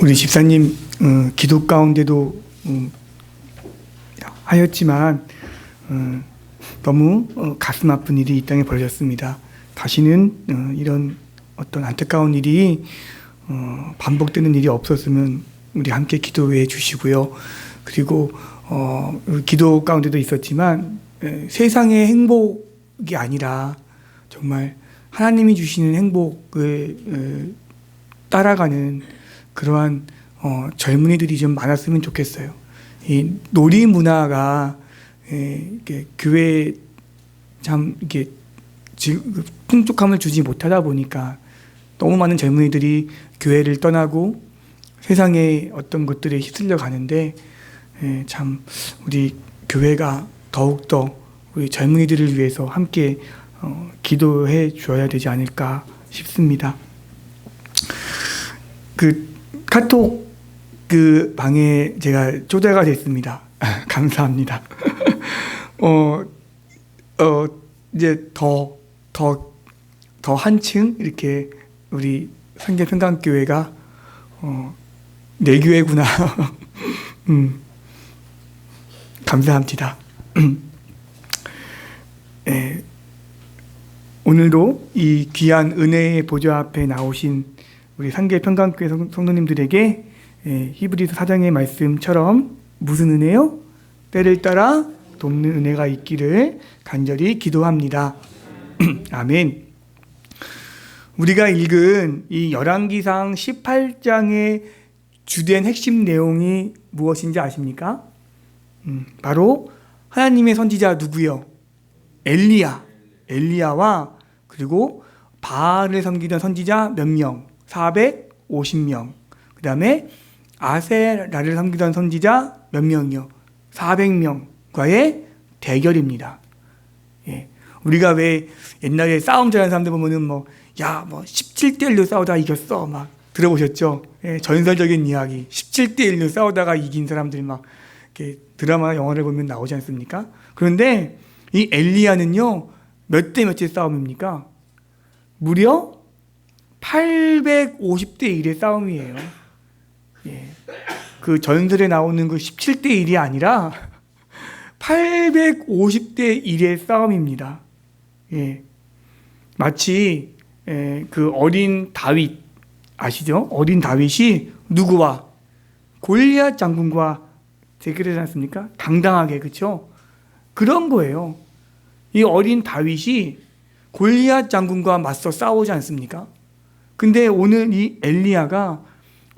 우리 집사님 기도 가운데도 하였지만 너무 가슴 아픈 일이 이 땅에 벌어졌습니다. 다시는 이런 어떤 안타까운 일이 반복되는 일이 없었으면 우리 함께 기도해 주시고요. 그리고 기도 가운데도 있었지만 세상의 행복이 아니라 정말 하나님이 주시는 행복을 따라가는 그러한 젊은이들이 좀 많았으면 좋겠어요. 이 놀이 문화가 이렇게 교회에 참 이렇게 풍족함을 주지 못하다 보니까 너무 많은 젊은이들이 교회를 떠나고 세상의 어떤 것들에 휩쓸려 가는데 참 우리 교회가 더욱더 우리 젊은이들을 위해서 함께 기도해 주어야 되지 않을까 싶습니다. 그 카톡 그 방에 제가 초대가 됐습니다. 감사합니다. 이제 더 한층 이렇게 우리 상계평강교회가 내 교회구나. 감사합니다. 오늘도 이 귀한 은혜의 보좌 앞에 나오신 우리 상계평강교회 성도님들에게 히브리서 4장의 말씀처럼 무슨 은혜요? 때를 따라 돕는 은혜가 있기를 간절히 기도합니다. 아멘. 우리가 읽은 이 열왕기상 18장의 주된 핵심 내용이 무엇인지 아십니까? 바로 하나님의 선지자 누구요? 엘리야와 그리고 바알을 섬기던 선지자 몇 명? 450명. 그 다음에 아세라를 섬기던 선지자 몇 명이요? 400명과의 대결입니다. 예. 우리가 왜 옛날에 싸움 잘하는 사람들 보면은 17대 1로 싸우다가 이겼어. 막 들어보셨죠? 예, 전설적인 이야기. 17대 1로 싸우다가 이긴 사람들 막 이렇게 드라마, 영화를 보면 나오지 않습니까? 그런데 이 엘리야는요, 몇 대 몇의 싸움입니까? 무려 850대 1의 싸움이에요. 예. 그 전설에 나오는 그 17대 1이 아니라 850대 1의 싸움입니다. 예. 마치 그 어린 다윗 아시죠? 어린 다윗이 누구와? 골리앗 장군과 대결하지 않습니까? 당당하게, 그렇죠? 그런 거예요. 이 어린 다윗이 골리앗 장군과 맞서 싸우지 않습니까? 근데 오늘 이 엘리야가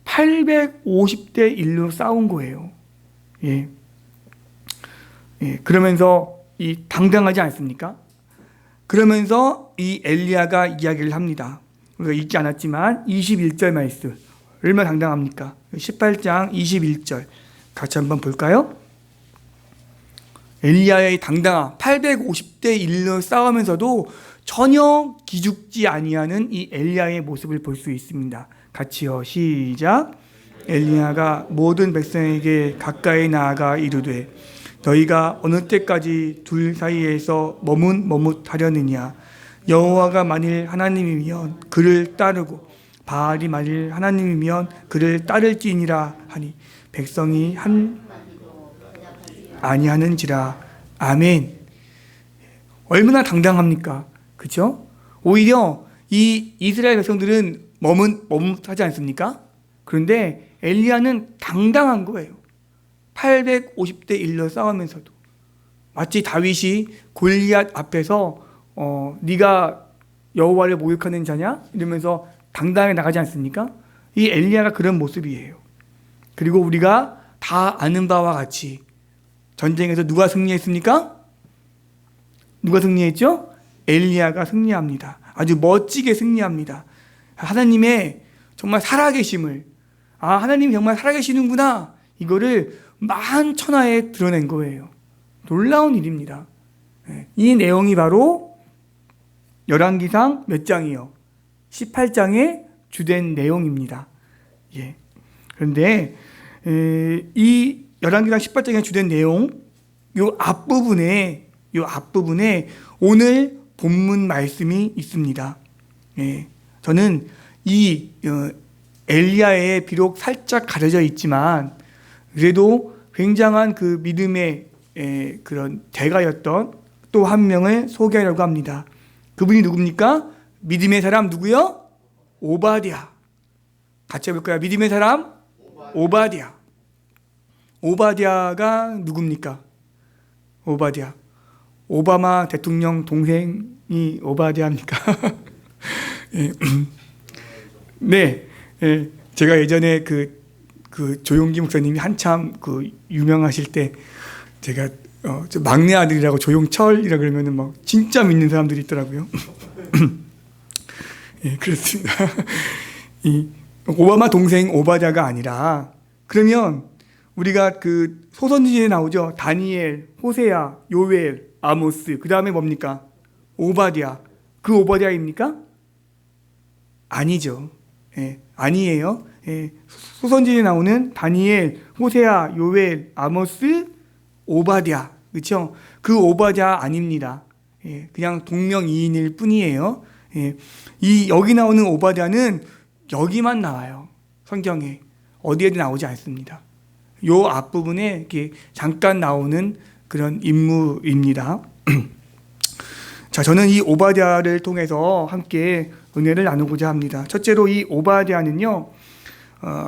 850대 1로 싸운 거예요. 예. 예. 그러면서 이 당당하지 않습니까? 그러면서 이 엘리야가 이야기를 합니다. 우리가 읽지 않았지만 21절 말씀. 얼마나 당당합니까? 18장 21절. 같이 한번 볼까요? 엘리야의 당당함, 850대 1로 싸우면서도 전혀 기죽지 아니하는 이 엘리야의 모습을 볼 수 있습니다. 같이요. 시작. 엘리야가 모든 백성에게 가까이 나아가 이르되 너희가 어느 때까지 둘 사이에서 머뭇하려느냐. 여호와가 만일 하나님이면 그를 따르고 바알이 만일 하나님이면 그를 따를지니라 하니 백성이 아니하는지라. 아멘. 얼마나 당당합니까? 그렇죠? 오히려 이 이스라엘 백성들은 머뭇하지 않습니까? 그런데 엘리야는 당당한 거예요. 850대 1로 싸우면서도 마치 다윗이 골리앗 앞에서 네가 여호와를 모욕하는 자냐? 이러면서 당당하게 나가지 않습니까? 이 엘리야가 그런 모습이에요. 그리고 우리가 다 아는 바와 같이 전쟁에서 누가 승리했습니까? 누가 승리했죠? 엘리야가 승리합니다. 아주 멋지게 승리합니다. 하나님의 정말 살아계심을, 하나님이 정말 살아계시는구나, 이거를 만천하에 드러낸 거예요. 놀라운 일입니다. 이 내용이 바로 열왕기상 몇 장이요? 18장의 주된 내용입니다. 예. 그런데 이 열왕기상 18장의 주된 내용, 요 앞부분에 오늘 본문 말씀이 있습니다. 예. 저는 이 엘리야에 비록 살짝 가려져 있지만 그래도 굉장한 그 믿음의 그런 대가였던 또 한 명을 소개하려고 합니다. 그분이 누굽니까? 믿음의 사람 누구요? 오바댜. 같이 해볼까요? 믿음의 사람? 오바댜. 오바댜가 누굽니까? 오바댜. 오바마 대통령 동생이 오바댜입니까? 네. 제가 예전에 그 조용기 목사님이 한참 그 유명하실 때 제가 저 막내 아들이라고 조용철이라 그러면은 막 진짜 믿는 사람들이 있더라고요. 예, 그렇습니다. 이 오바마 동생 오바댜가 아니라 그러면 우리가 그 소선지에 나오죠. 다니엘, 호세아, 요엘, 아모스. 그 다음에 뭡니까? 오바댜. 그 오바댜입니까? 아니죠. 예, 아니에요. 예, 소선지에 나오는 다니엘, 호세아, 요엘, 아모스, 오바댜. 그렇죠? 그 오바댜 아닙니다. 예, 그냥 동명이인일 뿐이에요. 예, 여기 나오는 오바댜는 여기만 나와요. 성경에. 어디에도 나오지 않습니다. 요 앞부분에 이렇게 잠깐 나오는 그런 인물입니다. 자, 저는 이 오바댜를 통해서 함께 은혜를 나누고자 합니다. 첫째로 이 오바댜는요,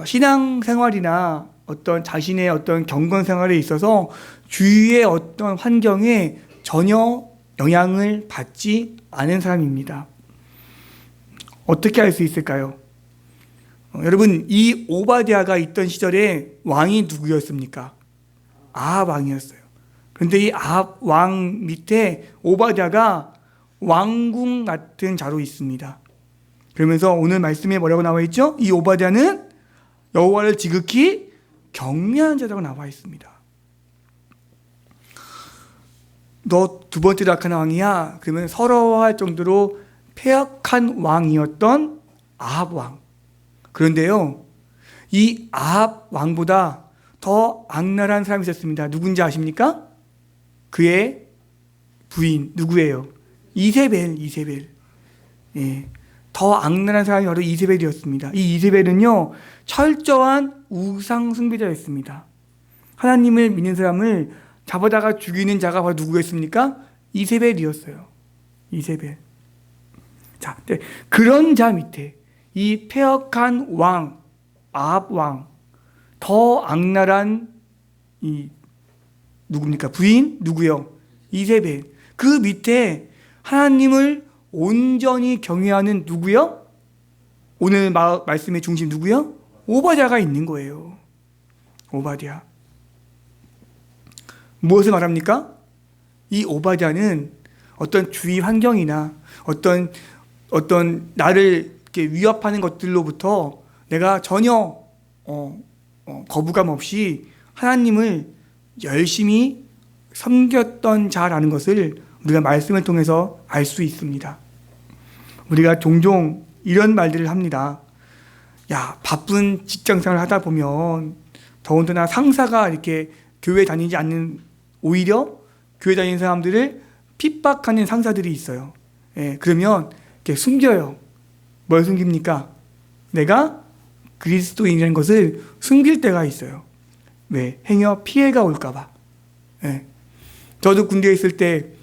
신앙생활이나 어떤 자신의 어떤 경건 생활에 있어서 주위의 어떤 환경에 전혀 영향을 받지 않은 사람입니다. 어떻게 할 수 있을까요? 여러분, 이 오바댜가 있던 시절에 왕이 누구였습니까? 아합 왕이었어요. 그런데 이 아합 왕 밑에 오바댜가 왕궁 같은 자로 있습니다. 그러면서 오늘 말씀에 뭐라고 나와 있죠? 이 오바댜는 여호와를 지극히 경외하는 자라고 나와 있습니다. 너 두 번째 악한 왕이야? 그러면 서러워할 정도로 패역한 왕이었던 아합 왕. 그런데요, 이 아합 왕보다 더 악랄한 사람이 있었습니다. 누군지 아십니까? 그의 부인 누구예요? 이세벨. 예, 더 악랄한 사람이 바로 이세벨이었습니다. 이 이세벨은요, 철저한 우상 숭배자였습니다. 하나님을 믿는 사람을 잡아다가 죽이는 자가 바로 누구였습니까? 이세벨이었어요. 이세벨. 자, 그런 자 밑에 이 패역한 왕, 아합 왕, 더 악랄한 이 누굽니까? 부인 누구요? 이세벨. 그 밑에 하나님을 온전히 경외하는 누구요? 오늘 말씀의 중심 누구요? 오바댜가 있는 거예요. 오바댜. 무엇을 말합니까? 이 오바댜는 어떤 주위 환경이나 어떤 나를 이렇게 위협하는 것들로부터 내가 전혀 거부감 없이 하나님을 열심히 섬겼던 자라는 것을 우리가 말씀을 통해서 알 수 있습니다. 우리가 종종 이런 말들을 합니다. 야, 바쁜 직장생활을 하다 보면 더군다나 상사가 이렇게 교회 다니지 않는, 오히려 교회 다니는 사람들을 핍박하는 상사들이 있어요. 예, 그러면 이렇게 숨겨요. 뭘 숨깁니까? 내가 그리스도인이라는 것을 숨길 때가 있어요. 왜? 행여 피해가 올까봐. 예. 저도 군대에 있을 때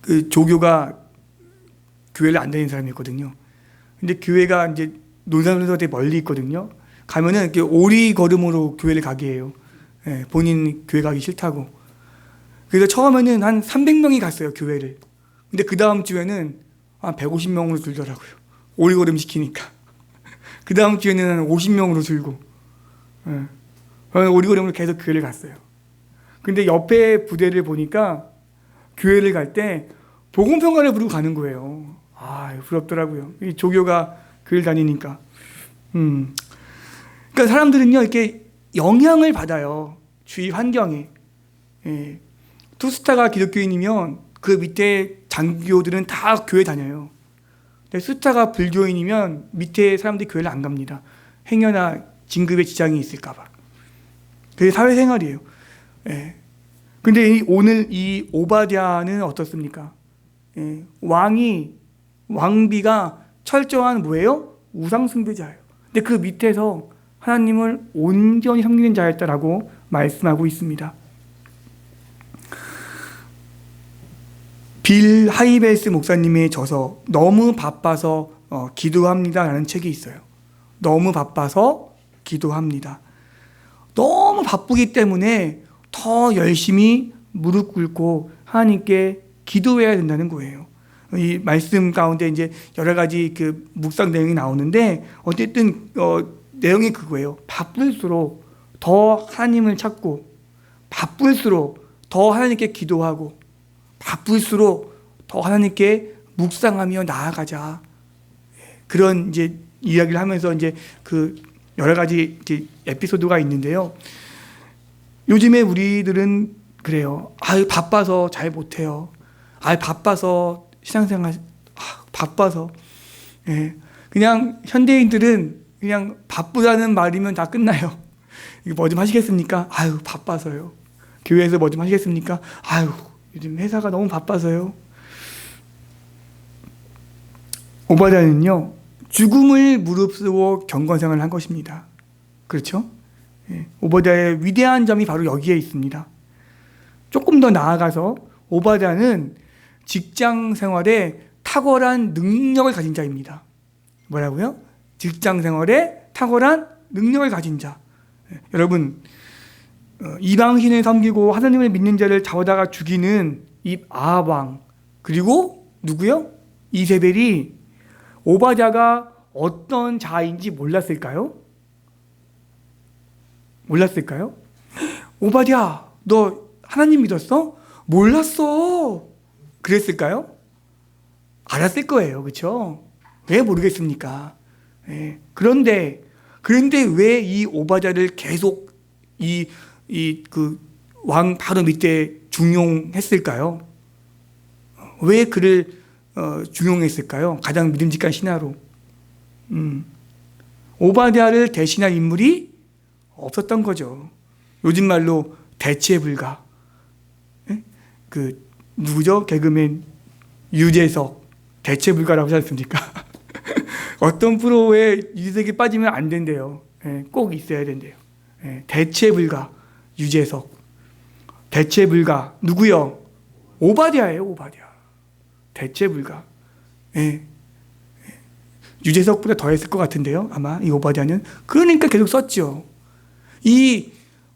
그 조교가 교회를 안 다니는 사람이었거든요. 근데 교회가 이제 논산에서 되게 멀리 있거든요. 가면은 이렇게 오리 걸음으로 교회를 가게 해요. 예, 본인 교회 가기 싫다고. 그래서 처음에는 한 300명이 갔어요, 교회를. 근데 그 다음 주에는 한 150명으로 줄더라고요. 오리 걸음 시키니까. 그 다음 주에는 한 50명으로 줄고. 예. 오리 걸음으로 계속 교회를 갔어요. 근데 옆에 부대를 보니까 교회를 갈 때 복음평가를 부르고 가는 거예요. 아, 부럽더라고요. 이 조교가 교회를 다니니까. 그러니까 사람들은요, 이렇게 영향을 받아요. 주위 환경에. 예. 투스타가 기독교인이면 그 밑에 장교들은 다 교회 다녀요. 근데 스타가 불교인이면 밑에 사람들이 교회를 안 갑니다. 행여나 진급에 지장이 있을까봐. 그게 사회생활이에요. 예. 근데 오늘 이 오바댜는 어떻습니까? 예. 왕비가 철저한 뭐예요? 우상숭배자예요. 근데 그 밑에서 하나님을 온전히 섬기는 자였다라고 말씀하고 있습니다. 빌 하이베스 목사님의 저서 너무 바빠서 기도합니다라는 책이 있어요. 너무 바빠서 기도합니다. 너무 바쁘기 때문에 더 열심히 무릎 꿇고 하나님께 기도해야 된다는 거예요. 이 말씀 가운데 이제 여러 가지 그 묵상 내용이 나오는데 어쨌든 내용이 그거예요. 바쁠수록 더 하나님을 찾고, 바쁠수록 더 하나님께 기도하고, 바쁠수록 더 하나님께 묵상하며 나아가자. 그런 이제 이야기를 하면서 이제 그 여러 가지 이제 에피소드가 있는데요. 요즘에 우리들은 그래요. 바빠서 잘 못해요. 바빠서 신앙생활, 바빠서. 예. 그냥 현대인들은 그냥 바쁘다는 말이면 다 끝나요. 뭐 좀 하시겠습니까? 바빠서요. 교회에서 뭐 좀 하시겠습니까? 요즘 회사가 너무 바빠서요. 오바댜는요, 죽음을 무릅쓰고 경건생활을 한 것입니다. 그렇죠? 예. 오바댜의 위대한 점이 바로 여기에 있습니다. 조금 더 나아가서 오바댜는 직장 생활에 탁월한 능력을 가진 자입니다. 뭐라고요? 직장 생활에 탁월한 능력을 가진 자. 예. 여러분, 이방신을 섬기고 하나님을 믿는 자를 잡아다가 죽이는 이 아합 왕, 그리고 누구요? 이세벨이 오바댜가 어떤 자인지 몰랐을까요? 몰랐을까요? 오바댜, 너 하나님 믿었어? 몰랐어. 그랬을까요? 알았을 거예요. 그렇죠? 왜 모르겠습니까? 네. 그런데 왜 이 오바댜를 계속 그 왕 바로 밑에 중용했을까요? 왜 그를 중용했을까요? 가장 믿음직한 신하로. 오바댜를 대신할 인물이 없었던 거죠. 요즘 말로 대체불가. 네? 그 누구죠? 개그맨 유재석. 대체불가라고 하지 않습니까? 어떤 프로에 유재석이 빠지면 안 된대요. 네, 꼭 있어야 된대요. 네, 대체불가 유재석. 대체불가 누구요? 오바댜예요. 오바댜. 대체불가. 네. 유재석보다 더 했을 것 같은데요. 아마 이 오바댜는. 그러니까 계속 썼죠. 이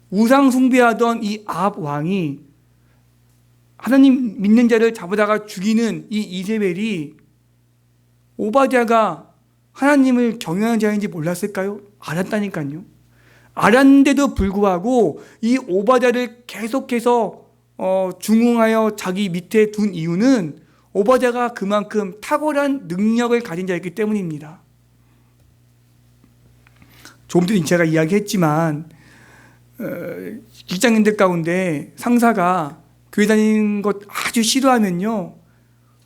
우상 숭배하던 이 아합 왕이 하나님 믿는 자를 잡아다가 죽이는 이 이세벨이 오바댜가 하나님을 경외하는 자인지 몰랐을까요? 알았다니까요. 알았는데도 불구하고 이 오바댜를 계속해서 중흥하여 자기 밑에 둔 이유는 오바댜가 그만큼 탁월한 능력을 가진 자였기 때문입니다. 조금 전에 제가 이야기했지만 직장인들 가운데 상사가 교회 다니는 것 아주 싫어하면요,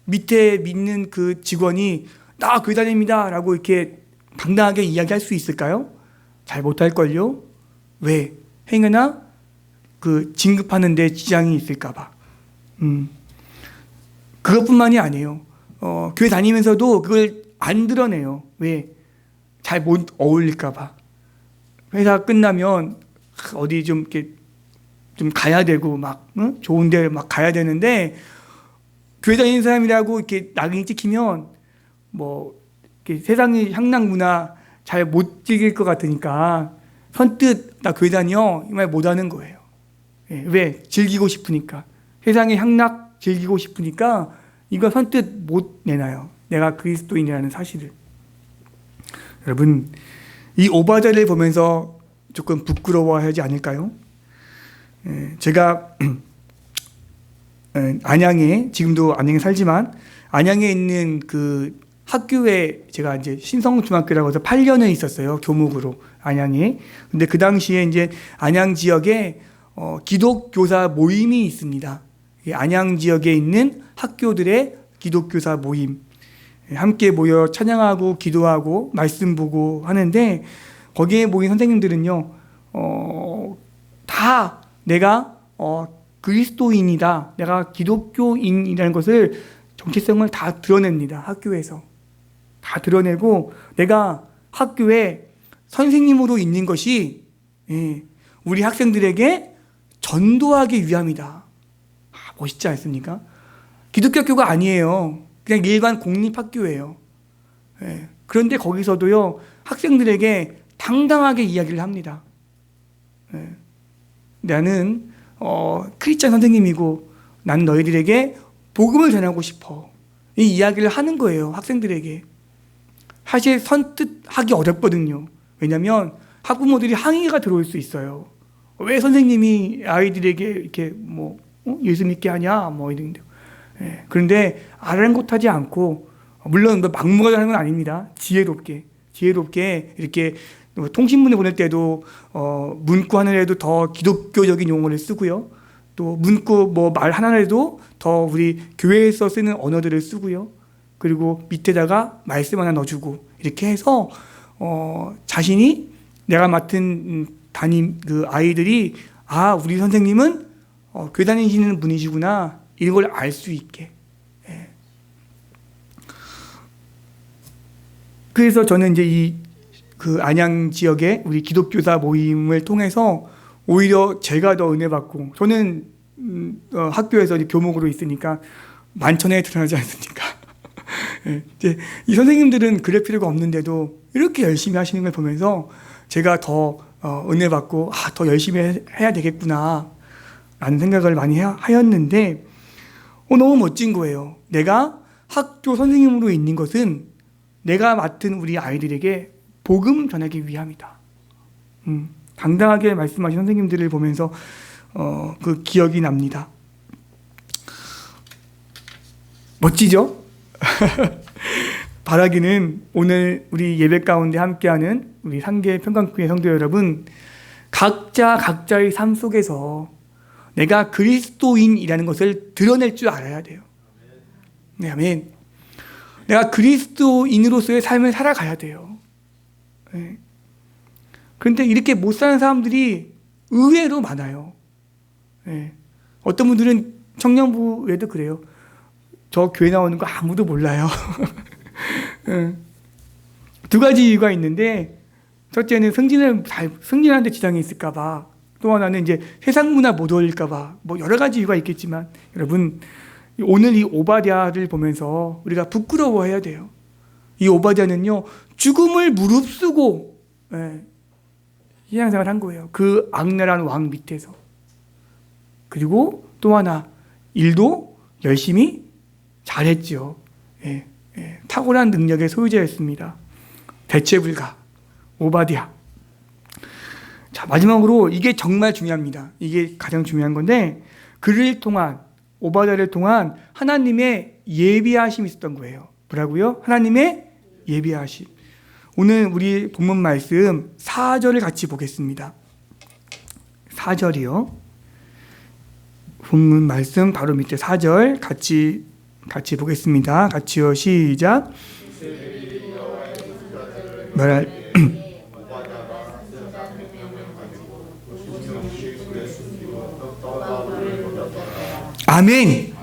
밑에 믿는 그 직원이 나 교회 다닙니다 라고 이렇게 당당하게 이야기할 수 있을까요? 잘 못할걸요? 왜? 행여나 그 진급하는 데 지장이 있을까봐. 그것뿐만이 아니에요. 교회 다니면서도 그걸 안 드러내요. 왜? 잘 못 어울릴까봐. 회사 끝나면 어디 좀 이렇게 좀 가야 되고 막 좋은 데 막 가야 되는데 교회 다니는 사람이라고 이렇게 낙인이 찍히면 뭐 이렇게 세상의 향락 문화 잘 못 즐길 것 같으니까 선뜻 나 교회 다녀 이 말 못 하는 거예요. 예, 왜? 즐기고 싶으니까. 세상의 향락 즐기고 싶으니까 이거 선뜻 못 내놔요. 내가 그리스도인이라는 사실을. 여러분, 이 오바댜를 보면서 조금 부끄러워하지 않을까요? 제가 안양에, 지금도 안양에 살지만 안양에 있는 그 학교에 제가 이제 신성중학교라고 해서 8년을 있었어요. 교목으로 안양에. 근데 그 당시에 이제 안양 지역에 기독교사 모임이 있습니다. 안양 지역에 있는 학교들의 기독교사 모임. 함께 모여 찬양하고 기도하고 말씀 보고 하는데 거기에 모인 선생님들은요, 다 내가 그리스도인이다, 내가 기독교인이라는 것을 정체성을 다 드러냅니다. 학교에서 다 드러내고 내가 학교에 선생님으로 있는 것이 우리 학생들에게 전도하기 위함이다. 멋있지 않습니까? 기독교 학교가 아니에요. 그냥 일반 공립학교예요. 그런데 거기서도요, 학생들에게 당당하게 이야기를 합니다. 나는 크리스찬 선생님이고 난 너희들에게 복음을 전하고 싶어. 이 이야기를 하는 거예요, 학생들에게. 사실 선뜻 하기 어렵거든요. 왜냐하면 학부모들이 항의가 들어올 수 있어요. 왜 선생님이 아이들에게 이렇게 예수 믿게 하냐, 이런데. 그런데 아랑곳하지 않고, 물론 막무가내로 하는 건 아닙니다. 지혜롭게 이렇게 통신문을 보낼 때도 문구 하나라도 더 기독교적인 용어를 쓰고요. 또 문구 말 하나라도 더 우리 교회에서 쓰는 언어들을 쓰고요. 그리고 밑에다가 말씀 하나 넣어주고 이렇게 해서 자신이 내가 맡은 담임 그 아이들이 우리 선생님은 교회 다니시는 분이시구나 이걸 알 수 있게. 그래서 저는 이제 그 안양 지역의 우리 기독교사 모임을 통해서 오히려 제가 더 은혜 받고, 저는 학교에서 이제 교목으로 있으니까 만천에 드러나지 않습니까? 이제 이 선생님들은 그럴 필요가 없는데도 이렇게 열심히 하시는 걸 보면서 제가 더 은혜 받고 더 열심히 해야 되겠구나 라는 생각을 많이 하였는데, 너무 멋진 거예요. 내가 학교 선생님으로 있는 것은 내가 맡은 우리 아이들에게 복음 전하기 위함이다. 당당하게 말씀하신 선생님들을 보면서 그 기억이 납니다. 멋지죠? 바라기는 오늘 우리 예배 가운데 함께하는 우리 상계 평강교회 성도 여러분, 각자의 삶 속에서 내가 그리스도인이라는 것을 드러낼 줄 알아야 돼요. 네, 아멘. 내가 그리스도인으로서의 삶을 살아가야 돼요. 네. 그런데 이렇게 못 사는 사람들이 의외로 많아요. 네. 어떤 분들은 청년부에도 그래요. 저 교회 나오는 거 아무도 몰라요. 두 가지 이유가 있는데, 첫째는 승진하는데 지장이 있을까봐, 또 하나는 이제 세상 문화 못 어울릴까봐, 여러 가지 이유가 있겠지만, 여러분, 오늘 이 오바댜를 보면서 우리가 부끄러워해야 돼요. 이 오바댜는요, 죽음을 무릅쓰고 신앙생활을 한 거예요. 그 악랄한 왕 밑에서. 그리고 또 하나, 일도 열심히 잘했죠. 탁월한 능력의 소유자였습니다. 대체불가 오바댜. 자, 마지막으로 이게 정말 중요합니다. 이게 가장 중요한 건데, 그를 통한, 오바댜를 통한 하나님의 예비하심이 있었던 거예요. 뭐라고요? 하나님의 예비하심. 오늘 우리 본문 말씀 4절을 같이 보겠습니다. 4절이요. 본문 말씀 바로 밑에 4절 같이 보겠습니다. 같이요. 시작. 아멘.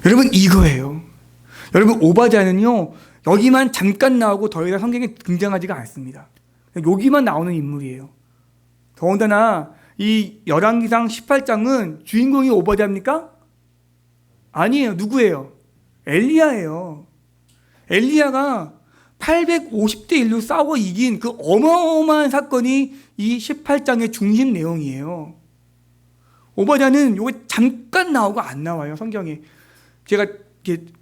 여러분, 이거예요. 여러분, 오바댜는요, 여기만 잠깐 나오고 더 이상 성경에 등장하지가 않습니다. 여기만 나오는 인물이에요. 더군다나 이 열왕기상 18장은 주인공이 오바댜입니까? 아니에요. 누구예요? 엘리야예요. 엘리야가 850대 1로 싸워 이긴 그 어마어마한 사건이 이 18장의 중심 내용이에요. 오바댜는 요거 잠깐 나오고 안 나와요, 성경에. 제가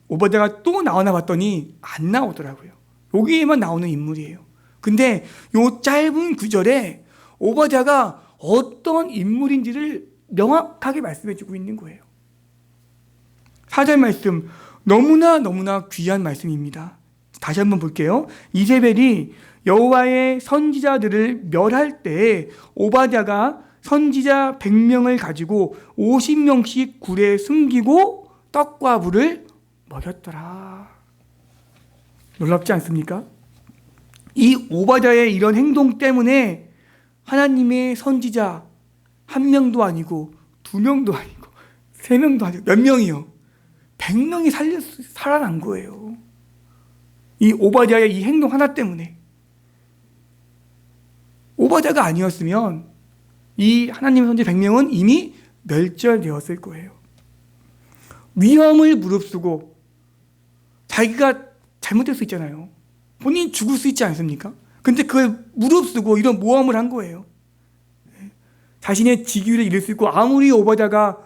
오바댜가 또 나오나 봤더니 안 나오더라고요. 여기에만 나오는 인물이에요. 근데 요 짧은 구절에 오바댜가 어떤 인물인지를 명확하게 말씀해 주고 있는 거예요. 4절 말씀, 너무나 귀한 말씀입니다. 다시 한번 볼게요. 이세벨이 여호와의 선지자들을 멸할 때 오바댜가 선지자 100명을 가지고 50명씩 굴에 숨기고 떡과 물을 먹였더라. 놀랍지 않습니까? 이 오바댜의 이런 행동 때문에 하나님의 선지자 1명도 아니고 2명도 아니고 3명도 아니고 몇 명이요? 100명이 살아난 거예요. 이 오바댜의 이 행동 하나 때문에. 오바댜가 아니었으면 이 하나님의 선지 100명은 이미 멸절되었을 거예요. 위험을 무릅쓰고 자기가 잘못될 수 있잖아요. 본인이 죽을 수 있지 않습니까? 근데 그걸 무릅쓰고 이런 모험을 한 거예요. 자신의 직위를 잃을 수 있고, 아무리 오바댜가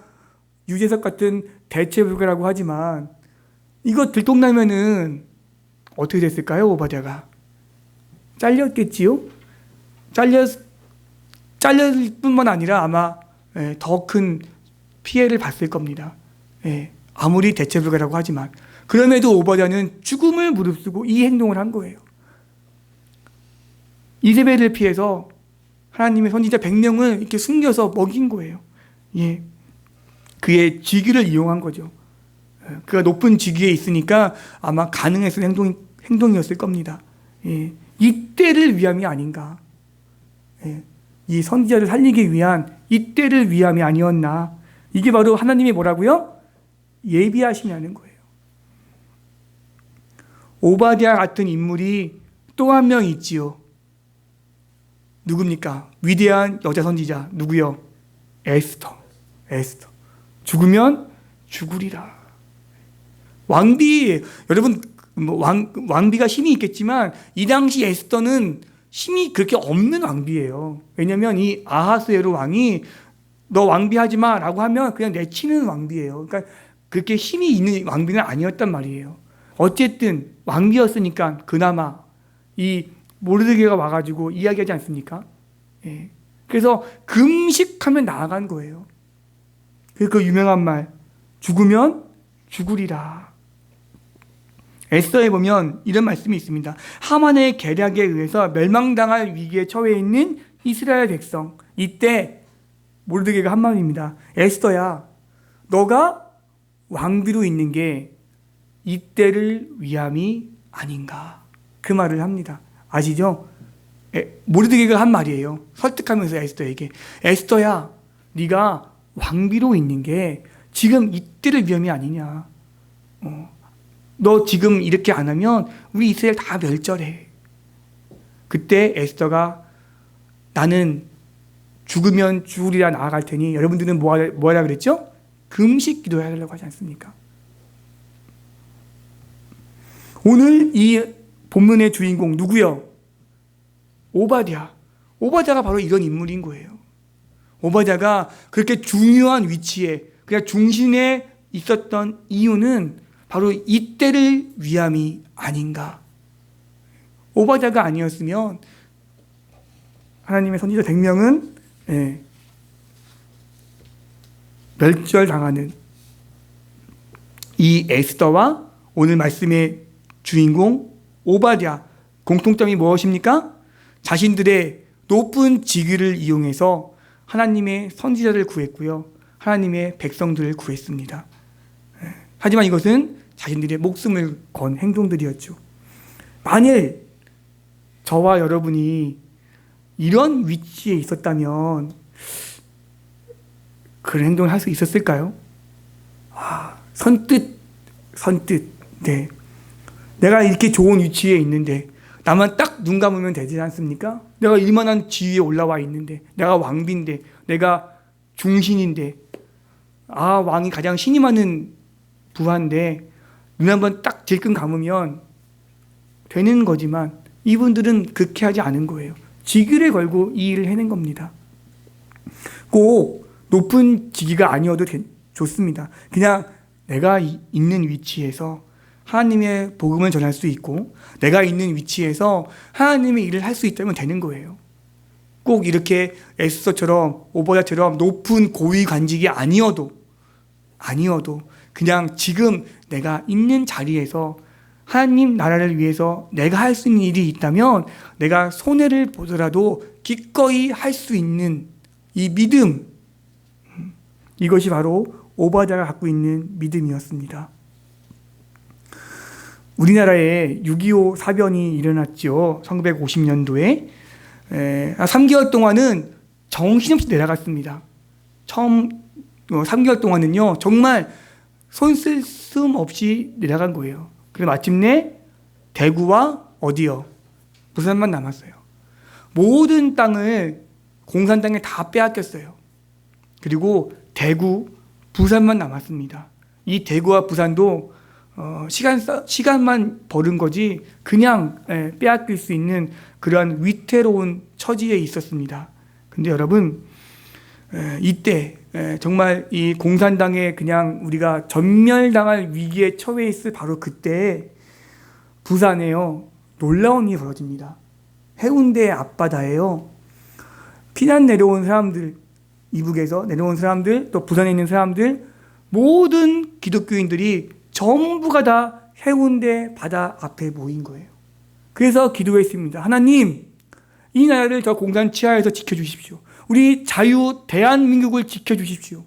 유재석 같은 대체불가라고 하지만 이거 들통나면은 어떻게 됐을까요? 오바댜가 잘렸겠지요? 잘렸을 뿐만 아니라 아마 더 큰 피해를 봤을 겁니다. 아무리 대체불가라고 하지만. 그럼에도 오바댜는 죽음을 무릅쓰고 이 행동을 한 거예요. 이세벨을 피해서 하나님의 선지자 100명을 이렇게 숨겨서 먹인 거예요. 그의 직위를 이용한 거죠. 그가 높은 직위에 있으니까 아마 가능했을 행동이었을 겁니다. 이때를 위함이 아닌가. 이 선지자를 살리기 위한 이때를 위함이 아니었나. 이게 바로 하나님이 뭐라고요? 예비하시냐는 거예요. 오바댜 같은 인물이 또 한 명 있지요. 누굽니까? 위대한 여자 선지자. 누구요? 에스더. 죽으면 죽으리라. 왕비, 여러분, 왕비가 힘이 있겠지만 이 당시 에스더는 힘이 그렇게 없는 왕비예요. 왜냐하면 이 아하스웨로 왕이 너 왕비하지 마 라고 하면 그냥 내치는 왕비예요. 그러니까 그렇게 힘이 있는 왕비는 아니었단 말이에요. 어쨌든 왕비였으니까 그나마 이 모르드게가 와가지고 이야기하지 않습니까? 그래서 금식하면 나아간 거예요. 그 유명한 말, 죽으면 죽으리라. 에스더에 보면 이런 말씀이 있습니다. 하만의 계략에 의해서 멸망당할 위기에 처해 있는 이스라엘 백성. 이때 모르드게가 한 말입니다. 에스더야, 너가 왕비로 있는 게 이때를 위함이 아닌가. 그 말을 합니다. 아시죠? 모르드게가 한 말이에요. 설득하면서 에스더에게. 에스더야, 네가 왕비로 있는 게 지금 이때를 위함이 아니냐. 너 지금 이렇게 안 하면 우리 이스라엘 다 멸절해. 그때 에스더가 나는 죽으면 죽으리라 나아갈 테니 여러분들은 뭐하라 그랬죠? 금식 기도해야 하려고 하지 않습니까? 오늘 이 본문의 주인공 누구요? 오바댜가 바로 이런 인물인 거예요. 오바댜가 그렇게 중요한 위치에, 그냥 중심에 있었던 이유는 바로 이때를 위함이 아닌가. 오바댜가 아니었으면 하나님의 선지자 100명은 멸절당하는 이 에스더와 오늘 말씀의 주인공 오바댜, 공통점이 무엇입니까? 자신들의 높은 직위를 이용해서 하나님의 선지자를 구했고요. 하나님의 백성들을 구했습니다. 하지만 이것은 자신들의 목숨을 건 행동들이었죠. 만일 저와 여러분이 이런 위치에 있었다면 그런 행동을 할 수 있었을까요? 선뜻. 네. 내가 이렇게 좋은 위치에 있는데 나만 딱 눈 감으면 되지 않습니까? 내가 이만한 지위에 올라와 있는데, 내가 왕비인데, 내가 중신인데, 왕이 가장 신이 많은 부하인데 눈 한번 딱 질끈 감으면 되는 거지만 이분들은 그렇게 하지 않은 거예요. 직위를 걸고 이 일을 해낸 겁니다. 꼭 높은 직위가 아니어도 좋습니다. 그냥 내가 있는 위치에서 하나님의 복음을 전할 수 있고 내가 있는 위치에서 하나님의 일을 할 수 있다면 되는 거예요. 꼭 이렇게 에스더처럼 오바댜처럼 높은 고위 관직이 아니어도 그냥 지금 내가 있는 자리에서 하나님 나라를 위해서 내가 할 수 있는 일이 있다면 내가 손해를 보더라도 기꺼이 할 수 있는 이 믿음, 이것이 바로 오바댜가 갖고 있는 믿음이었습니다. 우리나라에 6.25 사변이 일어났죠. 1950년도에 3개월 동안은 정신없이 내려갔습니다. 처음 3개월 동안은요 정말 손쓸 없이 내려간 거예요. 그래서 마침내 대구와 어디요? 부산만 남았어요. 모든 땅을 공산당에 다 빼앗겼어요. 그리고 대구, 부산만 남았습니다. 이 대구와 부산도 시간만 버는 거지 그냥 빼앗길 수 있는 그러한 위태로운 처지에 있었습니다. 근데 여러분, 이때 정말 이 공산당에 그냥 우리가 전멸당할 위기에 처해 있을 바로 그때 부산에요, 놀라운 일이 벌어집니다. 해운대 앞바다에요, 피난 내려온 사람들, 이북에서 내려온 사람들, 또 부산에 있는 사람들, 모든 기독교인들이 전부가 다 해운대 바다 앞에 모인 거예요. 그래서 기도했습니다. 하나님, 이 나라를 저 공산 치하에서 지켜주십시오. 우리 자유 대한민국을 지켜주십시오.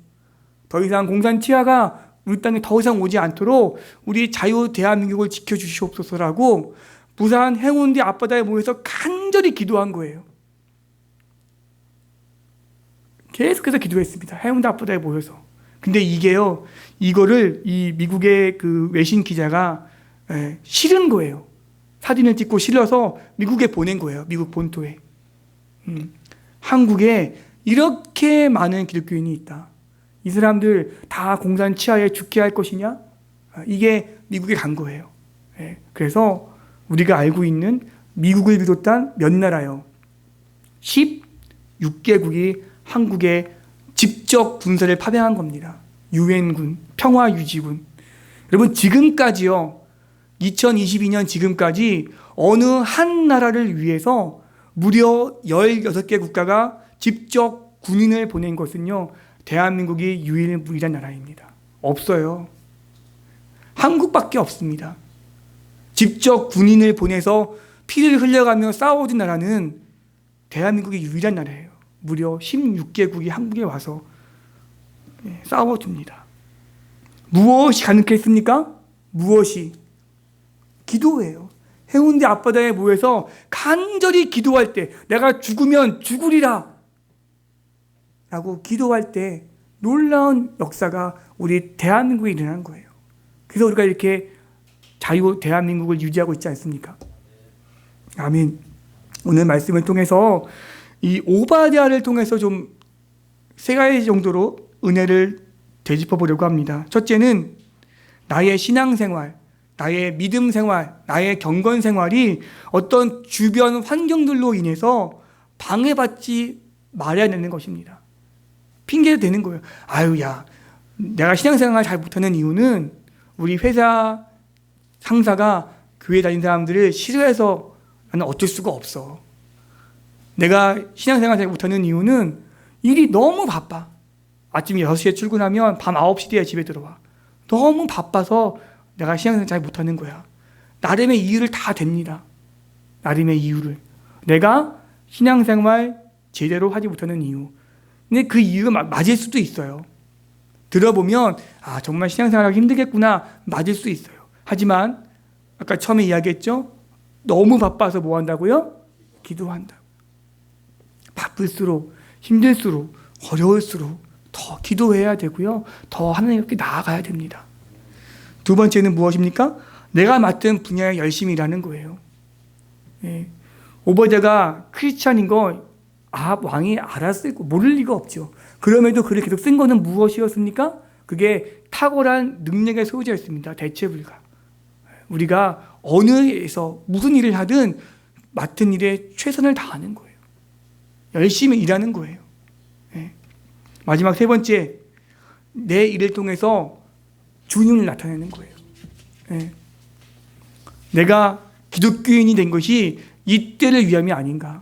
더 이상 공산 치하가 우리 땅에 더 이상 오지 않도록 우리 자유 대한민국을 지켜주시옵소서라고 부산 해운대 앞바다에 모여서 간절히 기도한 거예요. 계속해서 기도했습니다. 해운대 앞바다에 모여서. 근데 이게요, 이거를 이 미국의 그 외신 기자가 실은 거예요. 사진을 찍고 실어서 미국에 보낸 거예요. 미국 본토에. 한국에 이렇게 많은 기독교인이 있다. 이 사람들 다 공산 치하에 죽게 할 것이냐? 이게 미국에 간 거예요. 그래서 우리가 알고 있는 미국을 비롯한 몇 나라요, 16개국이 한국에 직접 군사를 파병한 겁니다. 유엔군, 평화유지군. 여러분, 지금까지요, 2022년 지금까지 어느 한 나라를 위해서 무려 16개 국가가 직접 군인을 보낸 것은요, 대한민국이 유일무이한 나라입니다. 없어요. 한국밖에 없습니다. 직접 군인을 보내서 피를 흘려가며 싸워준 나라는 대한민국이 유일한 나라예요. 무려 16개국이 한국에 와서 싸워줍니다. 무엇이 가능했습니까? 무엇이? 기도예요. 해운대 앞바다에 모여서 간절히 기도할 때, 내가 죽으면 죽으리라 라고 기도할 때 놀라운 역사가 우리 대한민국에 일어난 거예요. 그래서 우리가 이렇게 자유 대한민국을 유지하고 있지 않습니까? 아멘. 오늘 말씀을 통해서 이 오바댜를 통해서 좀 세 가지 정도로 은혜를 되짚어 보려고 합니다. 첫째는 나의 신앙생활, 나의 믿음 생활, 나의 경건 생활이 어떤 주변 환경들로 인해서 방해받지 말아야 되는 것입니다. 핑계도 되는 거예요. 아유, 야, 내가 신앙생활 잘 못하는 이유는 우리 회사 상사가 교회 다니는 사람들을 싫어해서 나는 어쩔 수가 없어. 내가 신앙생활 잘 못하는 이유는 일이 너무 바빠. 아침 6시에 출근하면 밤 9시 뒤에 집에 들어와. 너무 바빠서 내가 신앙생활 잘 못하는 거야. 나름의 이유를 다 댑니다. 나름의 이유를. 내가 신앙생활 제대로 하지 못하는 이유. 근데 그 이유가 맞을 수도 있어요. 들어보면 아, 정말 신앙생활하기 힘들겠구나, 맞을 수 있어요. 하지만 아까 처음에 이야기했죠? 너무 바빠서 뭐 한다고요? 기도한다. 바쁠수록, 힘들수록, 어려울수록 더 기도해야 되고요, 더 하나님께 나아가야 됩니다. 두 번째는 무엇입니까? 내가 맡은 분야에 열심히 일하는 거예요. 오바댜가 크리스찬인 거 왕이 알았을 거, 모를 리가 없죠. 그럼에도 그를 계속 쓴 거는 무엇이었습니까? 그게 탁월한 능력의 소유자였습니다. 대체불가. 우리가 어느 일에서 무슨 일을 하든 맡은 일에 최선을 다하는 거예요. 열심히 일하는 거예요. 마지막 세 번째, 내 일을 통해서 주님을 나타내는 거예요. 내가 기독교인이 된 것이 이때를 위함이 아닌가.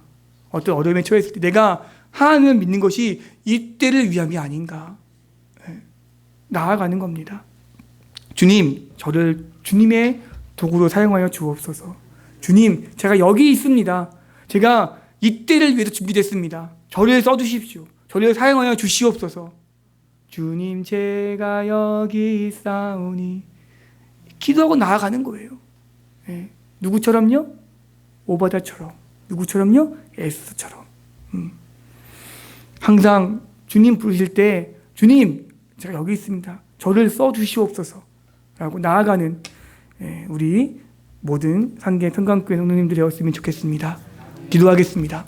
어떤 어려움에 처했을 때 내가 하나님을 믿는 것이 이때를 위함이 아닌가. 나아가는 겁니다. 주님, 저를 주님의 도구로 사용하여 주옵소서. 주님, 제가 여기 있습니다. 제가 이때를 위해서 준비됐습니다. 저를 써주십시오. 저를 사용하여 주시옵소서. 주님, 제가 여기 있사오니. 기도하고 나아가는 거예요. 누구처럼요? 오바댜처럼. 누구처럼요? 에스더처럼. 항상 주님 부르실 때, 주님, 제가 여기 있습니다. 저를 써주시옵소서 라고 나아가는 우리 모든 상계 평강교회 성도님들이었으면 좋겠습니다. 기도하겠습니다.